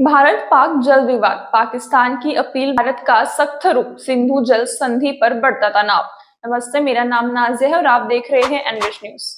भारत पाक जल विवाद, पाकिस्तान की अपील, भारत का सख्त रुख, सिंधु जल संधि पर बढ़ता तनाव। नमस्ते, मेरा नाम नाज़िया है और आप देख रहे हैं एनरिच न्यूज।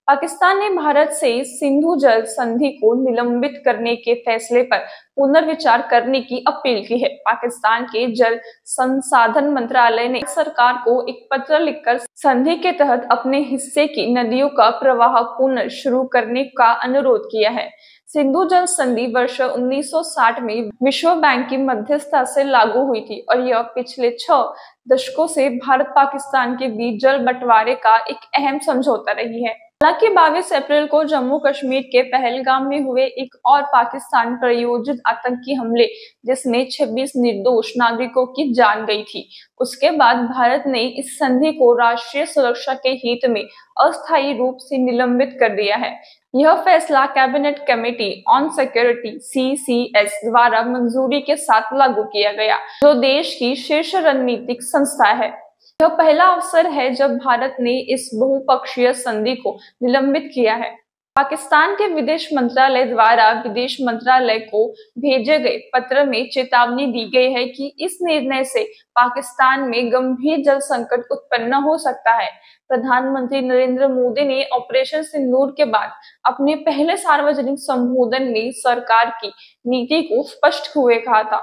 पाकिस्तान ने भारत से सिंधु जल संधि को निलंबित करने के फैसले पर पुनर्विचार करने की अपील की है। पाकिस्तान के जल संसाधन मंत्रालय ने सरकार को एक पत्र लिखकर संधि के तहत अपने हिस्से की नदियों का प्रवाह पुनः शुरू करने का अनुरोध किया है। सिंधु जल संधि वर्ष 1960 में विश्व बैंक की मध्यस्थता से लागू हुई थी और यह पिछले 6 दशकों से भारत पाकिस्तान के बीच जल बंटवारे का एक अहम समझौता रही है। हालांकि 22 अप्रैल को जम्मू कश्मीर के पहलगाम में हुए एक और पाकिस्तान प्रायोजित आतंकी हमले, जिसमें 26 निर्दोष नागरिकों की जान गई थी, उसके बाद भारत ने इस संधि को राष्ट्रीय सुरक्षा के हित में अस्थायी रूप से निलंबित कर दिया है। यह फैसला cabinet committee on security (CCS) द्वारा मंजूरी के साथ लागू किया गया, जो देश की शीर्ष रणनीतिक संस्था है। यह पहला अवसर है जब भारत ने इस बहुपक्षीय संधि को निलंबित किया है। पाकिस्तान के विदेश मंत्रालय द्वारा विदेश मंत्रालय को भेजे गए पत्र में चेतावनी दी गई है कि इस निर्णय से पाकिस्तान में गंभीर जल संकट उत्पन्न हो सकता है। प्रधानमंत्री नरेंद्र मोदी ने ऑपरेशन सिंदूर के बाद अपने पहले सार्वजनिक संबोधन में सरकार की नीति को स्पष्ट हुए कहा था।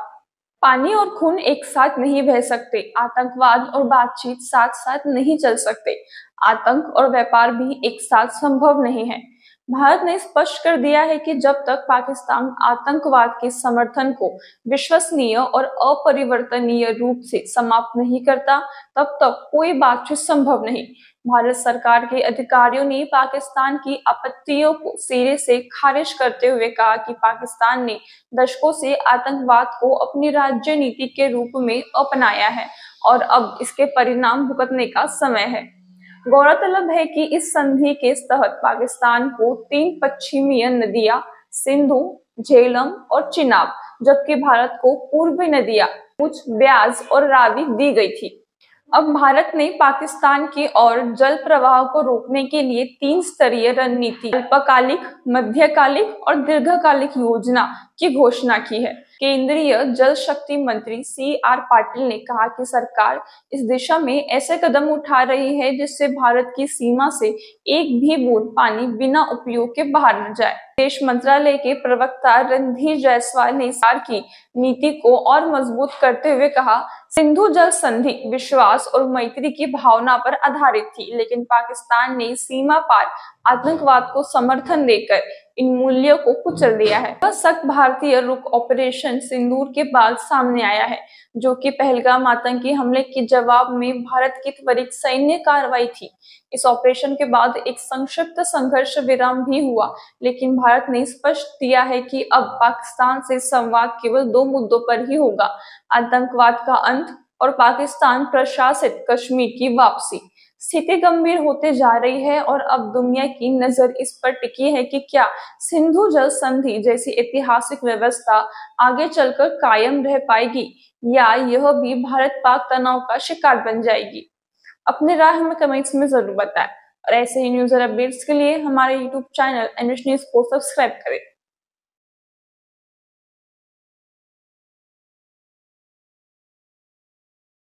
पानी और खून एक साथ नहीं बह सकते, आतंकवाद और बातचीत साथ साथ नहीं चल सकते, आतंक और व्यापार भी एक साथ संभव नहीं है। भारत ने स्पष्ट कर दिया है कि जब तक पाकिस्तान आतंकवाद के समर्थन को विश्वसनीय और अपरिवर्तनीय रूप से समाप्त नहीं करता, तब तक कोई बातचीत संभव नहीं। भारत सरकार के अधिकारियों ने पाकिस्तान की आपत्तियों को सिरे से खारिज करते हुए कहा कि पाकिस्तान ने दशकों से आतंकवाद को अपनी राज्य नीति के रूप में अपनाया है और अब इसके परिणाम भुगतने का समय है। गौरतलब है कि इस संधि के तहत पाकिस्तान को 3 पश्चिमी नदियां सिंधु, झेलम और चिनाब, जबकि भारत को पूर्वी नदियां उच, ब्यास और रावी दी गई थी। अब भारत ने पाकिस्तान की ओर जल प्रवाह को रोकने के लिए 3 स्तरीय रणनीति, अल्पकालिक, मध्यकालिक और दीर्घकालिक योजना की घोषणा की है। केंद्रीय जल शक्ति मंत्री CR पाटिल ने कहा कि सरकार इस दिशा में ऐसे कदम उठा रही है जिससे भारत की सीमा से एक भी बूंद पानी बिना उपयोग के बाहर न जाए। विदेश मंत्रालय के प्रवक्ता रणधीर जायसवाल ने सरकार की नीति को और मजबूत करते हुए कहा, सिंधु जल संधि विश्वास और मैत्री की भावना पर आधारित थी, लेकिन पाकिस्तान ने सीमा पार आतंकवाद को समर्थन देकर इन मूल्यों को कुचल दिया है। यह सख्त भारतीय रुख ऑपरेशन सिंदूर के बाद सामने आया है, जो कि पहलगाम आतंकी हमले के जवाब में भारत की त्वरित सैन्य कार्रवाई थी। इस ऑपरेशन के बाद एक संक्षिप्त संघर्ष विराम भी हुआ, लेकिन भारत ने स्पष्ट दिया है कि अब पाकिस्तान से संवाद केवल 2 मुद्दों पर ही होगा: आतंकवाद का अंत और पाकिस्तान प्रशासित कश्मीर की वापसी। स्थिति गंभीर होते जा रही है और अब दुनिया की नजर इस पर टिकी है कि क्या सिंधु जल संधि जैसी ऐतिहासिक व्यवस्था आगे चलकर कायम रह पाएगी या यह भी भारत पाक तनाव का शिकार बन जाएगी। अपनी राय हमें कमेंट्स में जरूर बताएं और ऐसे ही न्यूज़ और अपडेट्स के लिए हमारे YouTube चैनल एनरिच न्यूज को सब्सक्राइब करें।